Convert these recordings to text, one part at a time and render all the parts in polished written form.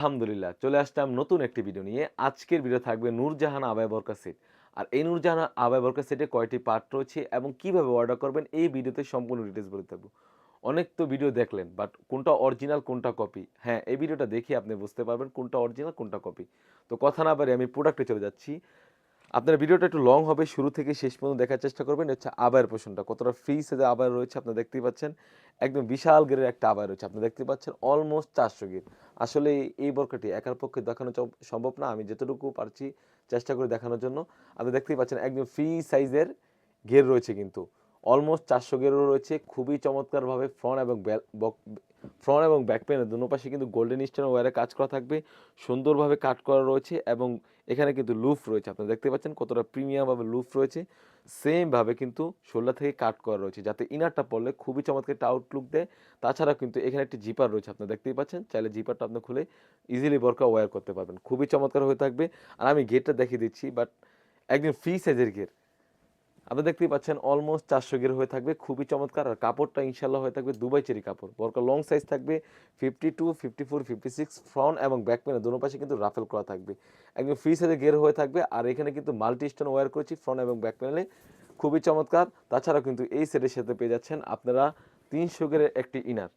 আলহামদুলিল্লাহ চলে আসলাম নতুন একটি ভিডিও নিয়ে। আজকের ভিডিও থাকবে নূরজাহান আবায়া বরকা সেট। আর এই নূরজাহান আবায়া বরকা সেটে কয়টি পার্ট রয়েছে এবং কিভাবে অর্ডার করবেন এই ভিডিওতে সম্পূর্ণ ডিটেইলস বলে থাকবো। অনেক তো ভিডিও দেখলেন বাট কোনটা অরিজিনাল কোনটা কপি? হ্যাঁ, এই ভিডিওটা দেখে আপনি বুঝতে পারবেন কোনটা অরিজিনাল কোনটা কপি। তো কথা না বাড়িয়ে আমি প্রোডাক্টে চলে যাচ্ছি। আপনার ভিডিওটা একটু লং হবে, শুরু থেকে শেষ পর্যন্ত দেখার চেষ্টা করবেন। হচ্ছে আবায়ের পোরশনটা কতটা ফ্রি সাইজে আবায়া রয়েছে আপনারা দেখতেই পাচ্ছেন। একদম বিশাল গেরের একটা আবায়া রয়েছে। আপনি দেখতে পাচ্ছেন অলমোস্ট ৪০০ গির। আসলে এই বোরকাটি একার পক্ষে দেখানো সম্ভব না। আমি যতটুকু পারছি চেষ্টা করে দেখানোর জন্য। আপনি দেখতেই পাচ্ছেন একদম ফ্রি সাইজের ঘের রয়েছে কিন্তু। অলমোস্ট ৪০০ ঘেরও রয়েছে। খুবই চমৎকারভাবে ফ্রন্ট এবং ব্যাক প্যানেল দোনো পাশে কিন্তু গোল্ডেন স্টোন ওয়্যারে কাজ করা থাকবে। সুন্দরভাবে কাট করা রয়েছে এবং এখানে কিন্তু লুফ রয়েছে। আপনারা দেখতে পাচ্ছেন কতটা প্রিমিয়ামভাবে লুফ রয়েছে। সেম ভাবে কিন্তু শোল্ডার থেকে কাট করা রয়েছে যাতে ইনারটা পরলে খুবই চমৎকার একটা আউটলুক দেয়। তাছাড়া কিন্তু এখানে একটি জিপার রয়েছে। আপনারা দেখতেই পাচ্ছেন। চাইলে জিপারটা আপনি খুলে ইজিলি বোরকা ওয়্যার করতে পারবেন। খুবই চমৎকার হয়ে থাকবে। আর আমি ঘেরটা দেখিয়ে দিচ্ছি বাট একদম ফ্রি সাইজের ঘের। আপনি দেখতেই পাচ্ছেন অলমোস্ট ৪০০ গের হয়ে থাকবে। খুবই চমৎকার। আর কাপড়টা ইনশাআল্লাহ হয়ে থাকবে দুবাই চেরি কাপড়। বোরকা লং সাইজ থাকবে 52, 54, 56 ফ্রন্ট এবং ব্যাক প্যানেল দোনো পাশে কিন্তু রাফেল করা থাকবে। একদম ফ্রি সাইজের গের হয়ে থাকবে। আর এখানে কিন্তু মাল্টি স্টোন ওয়্যার করেছি ফ্রন্ট এবং ব্যাক প্যানেলে। খুবই চমৎকার। তাছাড়াও কিন্তু এই সেটের সাথে পেয়ে যাচ্ছেন আপনারা ৩০০ গেরের একটি ইনার।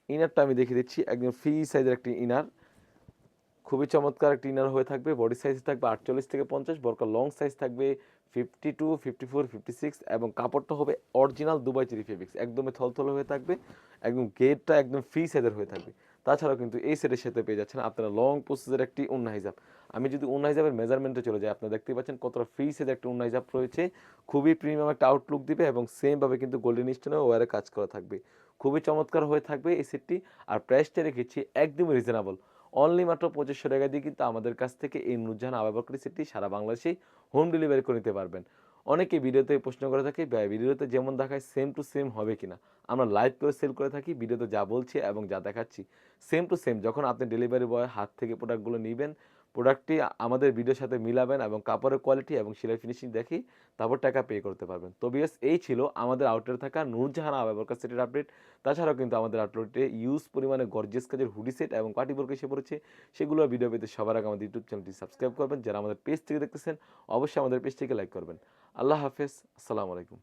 ইনারটা আমি দেখিয়ে দিচ্ছি। একদম ফ্রি সাইজের একটি ইনার। খুবই চমৎকার একটি ইনার হয়ে থাকবে। বডি সাইজ থাকবে ৪৮ থেকে ৫০। বোরকা লং সাইজ থাকবে 52, 54, 56 এবং কাপড়টা হবে অরিজিনাল দুবাই চেরি ফেব্রিক্স। একদমই থলথলে হয়ে থাকবে। একদম গেরটা একদম ফ্রি সাইজের হয়ে থাকবে। তাছাড়াও কিন্তু এই সেটের সাথে পেয়ে যাচ্ছেন আপনারা লং প্রসেসের একটি ওড়না হিজাব। আমি যদি ওড়না হিজাবের মেজারমেন্টে চলে যাই, আপনারা দেখতেই পাচ্ছেন কতটা ফ্রি সাইজের একটা ওড়না হিজাব রয়েছে। খুবই প্রিমিয়াম একটা আউটলুক দিবে এবং সেম ভাবে কিন্তু গোল্ডেন স্টোনে ওয়্যারে কাজ করা থাকবে। খুবই চমৎকার হয়ে থাকবে এই সেটটি। আর প্রাইসটা রেখেছি একদমই রিজনেবল। অনলি মাত্র ২৫০০ টাকা দিয়ে কিন্তু আমাদের কাছ থেকে এই নূরজাহান আবায়া বরকাটি সেটটি সারা বাংলাদেশেই হোম ডেলিভারি করে নিতে পারবেন। অনেকে ভিডিওতে প্রশ্ন করে থাকে ভাই ভিডিওতে যেমন দেখায় সেম টু সেম হবে কিনা? আমরা লাইভ করে সেল করে থাকি। ভিডিওতে যা বলছি এবং যা দেখাচ্ছি সেম টু সেম। যখন আপনি ডেলিভারি বয়ের হাত থেকে প্রোডাক্টগুলো নিবেন, প্রোডাক্টটি আমাদের ভিডিওর সাথে মিলাবেন এবং কাপড়ের কোয়ালিটি এবং সেলাই ফিনিশিং দেখেই তারপর টাকা পে করতে পারবেন। তো ভিউয়ার্স এই ছিল আমাদের আউটলেটে থাকা নূরজাহান আবায়া বরকাটি সেটের আপডেট। তাছাড়াও কিন্তু আমাদের আউটলেটে ইউজ পরিমাণে গর্জিয়াস কাজের হুডি সেট এবং পার্টি বোরকা এসে পড়েছে। সেগুলোর ভিডিও পেতে সবার আগে আমাদের ইউটিউব চ্যানেলটি সাবস্ক্রাইব করবেন। যারা আমাদের পেজ থেকে দেখতেছেন অবশ্যই আমাদের পেজটিকে লাইক করবেন। আল্লাহ হাফেজ। আসসালামু আলাইকুম।